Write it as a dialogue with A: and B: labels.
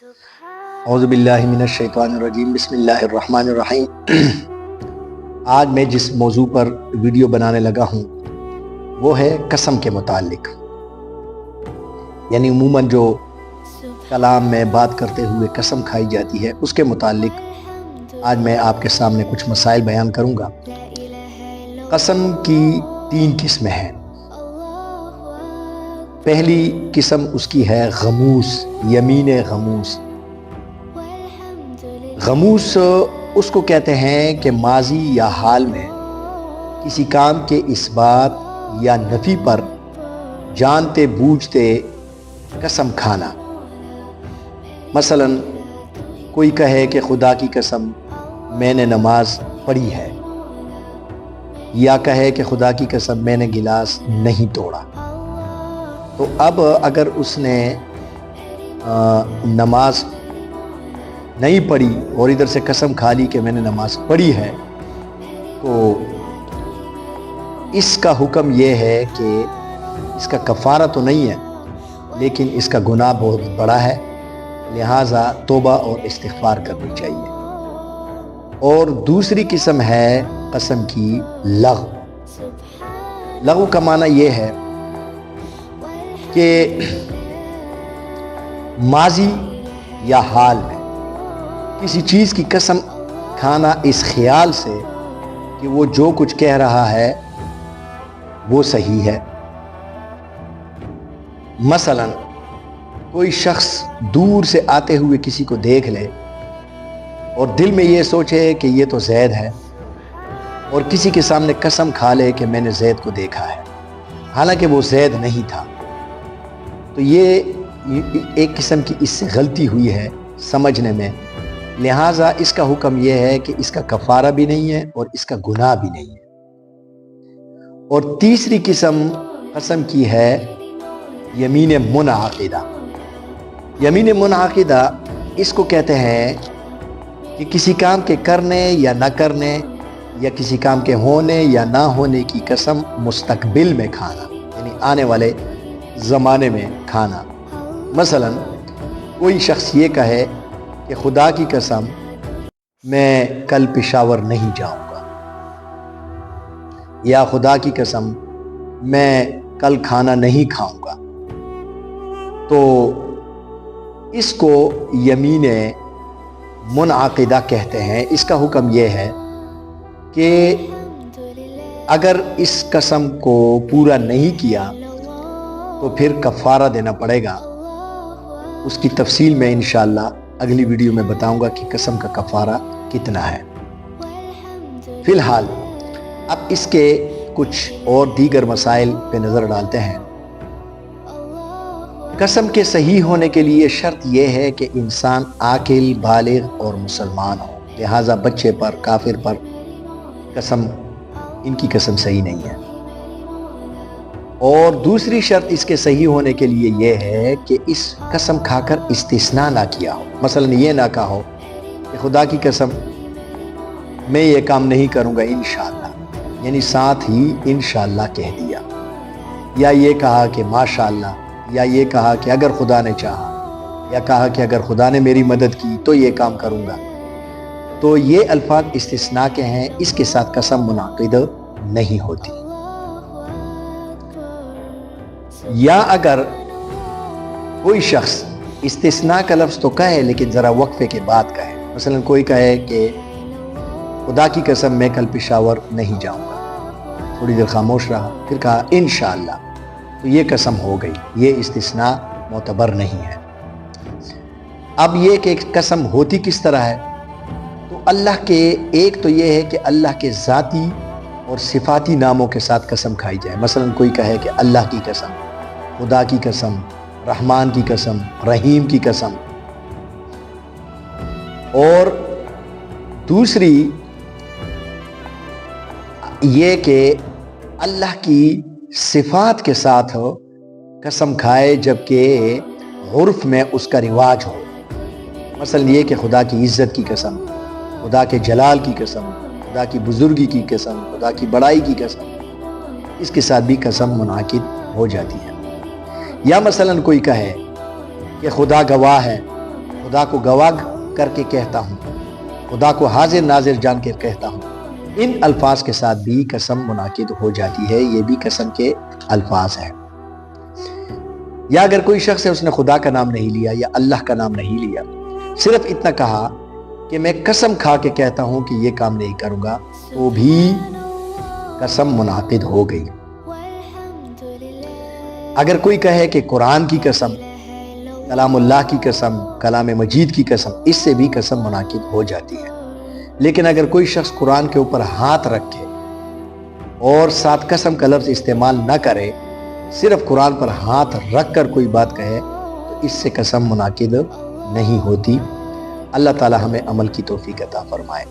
A: اعوذ باللہ من الشیطان الرجیم، بسم اللہ الرحمن الرحیم۔ آج میں جس موضوع پر ویڈیو بنانے لگا ہوں وہ ہے قسم کے متعلق، یعنی عموماً جو کلام میں بات کرتے ہوئے قسم کھائی جاتی ہے اس کے متعلق آج میں آپ کے سامنے کچھ مسائل بیان کروں گا۔ قسم کی 3 قسمیں ہیں۔ پہلی قسم اس کی ہے غموس، یمین غموس۔ غموس اس کو کہتے ہیں کہ ماضی یا حال میں کسی کام کے اس بات یا نفی پر جانتے بوجھتے قسم کھانا۔ مثلا کوئی کہے کہ خدا کی قسم میں نے نماز پڑھی ہے، یا کہے کہ خدا کی قسم میں نے گلاس نہیں توڑا۔ تو اب اگر اس نے نماز نہیں پڑھی اور ادھر سے قسم کھا لی کہ میں نے نماز پڑھی ہے، تو اس کا حکم یہ ہے کہ اس کا کفارہ تو نہیں ہے لیکن اس کا گناہ بہت بڑا ہے، لہٰذا توبہ اور استغفار کرنی چاہیے۔ اور دوسری قسم ہے قسم کی لغو۔ لغو کا معنی یہ ہے کہ ماضی یا حال میں کسی چیز کی قسم کھانا اس خیال سے کہ وہ جو کچھ کہہ رہا ہے وہ صحیح ہے۔ مثلا کوئی شخص دور سے آتے ہوئے کسی کو دیکھ لے اور دل میں یہ سوچے کہ یہ تو زید ہے، اور کسی کے سامنے قسم کھا لے کہ میں نے زید کو دیکھا ہے، حالانکہ وہ زید نہیں تھا، تو یہ ایک قسم کی اس سے غلطی ہوئی ہے سمجھنے میں، لہٰذا اس کا حکم یہ ہے کہ اس کا کفارہ بھی نہیں ہے اور اس کا گناہ بھی نہیں ہے۔ اور تیسری قسم کی ہے یمین منعقدہ۔ یمین منعقدہ اس کو کہتے ہیں کہ کسی کام کے کرنے یا نہ کرنے، یا کسی کام کے ہونے یا نہ ہونے کی قسم مستقبل میں کھانا، یعنی آنے والے زمانے میں کھانا۔ مثلا کوئی شخص یہ کہے کہ خدا کی قسم میں کل پشاور نہیں جاؤں گا، یا خدا کی قسم میں کل کھانا نہیں کھاؤں گا، تو اس کو یمین منعقدہ کہتے ہیں۔ اس کا حکم یہ ہے کہ اگر اس قسم کو پورا نہیں کیا تو پھر کفارہ دینا پڑے گا۔ اس کی تفصیل میں انشاءاللہ اگلی ویڈیو میں بتاؤں گا کہ قسم کا کفارہ کتنا ہے۔ فی الحال اب اس کے کچھ اور دیگر مسائل پہ نظر ڈالتے ہیں۔ قسم کے صحیح ہونے کے لیے شرط یہ ہے کہ انسان عاقل، بالغ اور مسلمان ہو، لہٰذا بچے پر، کافر پر ان کی قسم صحیح نہیں ہے۔ اور دوسری شرط اس کے صحیح ہونے کے لیے یہ ہے کہ اس قسم کھا کر استثناء نہ کیا ہو۔ مثلا یہ نہ کہا ہو کہ خدا کی قسم میں یہ کام نہیں کروں گا انشاءاللہ، یعنی ساتھ ہی انشاءاللہ کہہ دیا، یا یہ کہا کہ ماشاءاللہ، یا یہ کہا کہ اگر خدا نے چاہا، یا کہا کہ اگر خدا نے میری مدد کی تو یہ کام کروں گا، تو یہ الفاظ استثناء کے ہیں، اس کے ساتھ قسم منعقد نہیں ہوتی۔ یا اگر کوئی شخص استثناء کا لفظ تو کہے لیکن ذرا وقفے کے بعد کہے، مثلا کوئی کہے کہ خدا کی قسم میں کل پشاور نہیں جاؤں گا، تھوڑی دیر خاموش رہا، پھر کہا انشاءاللہ، تو یہ قسم ہو گئی، یہ استثناء معتبر نہیں ہے۔ اب یہ کہ قسم ہوتی کس طرح ہے، تو اللہ کے ایک تو یہ ہے کہ اللہ کے ذاتی اور صفاتی ناموں کے ساتھ قسم کھائی جائے۔ مثلا کوئی کہے کہ اللہ کی قسم، خدا کی قسم، رحمان کی قسم، رحیم کی قسم۔ اور دوسری یہ کہ اللہ کی صفات کے ساتھ قسم کھائے جبکہ عرف میں اس کا رواج ہو۔ مثلا یہ کہ خدا کی عزت کی قسم، خدا کے جلال کی قسم، خدا کی بزرگی کی قسم، خدا کی بڑائی کی قسم، اس کے ساتھ بھی قسم منعقد ہو جاتی ہے۔ یا مثلا کوئی کہے کہ خدا گواہ ہے، خدا کو گواہ کر کے کہتا ہوں، خدا کو حاضر ناظر جان کے کہتا ہوں، ان الفاظ کے ساتھ بھی قسم منعقد ہو جاتی ہے، یہ بھی قسم کے الفاظ ہیں۔ یا اگر کوئی شخص ہے، اس نے خدا کا نام نہیں لیا یا اللہ کا نام نہیں لیا، صرف اتنا کہا کہ میں قسم کھا کے کہتا ہوں کہ یہ کام نہیں کروں گا، تو بھی قسم منعقد ہو گئی۔ اگر کوئی کہے کہ قرآن کی قسم، کلام اللہ کی قسم، کلام مجید کی قسم، اس سے بھی قسم منعقد ہو جاتی ہے۔ لیکن اگر کوئی شخص قرآن کے اوپر ہاتھ رکھے اور ساتھ قسم کا لفظ استعمال نہ کرے، صرف قرآن پر ہاتھ رکھ کر کوئی بات کہے، تو اس سے قسم منعقد نہیں ہوتی۔ اللہ تعالی ہمیں عمل کی توفیق عطا فرمائے۔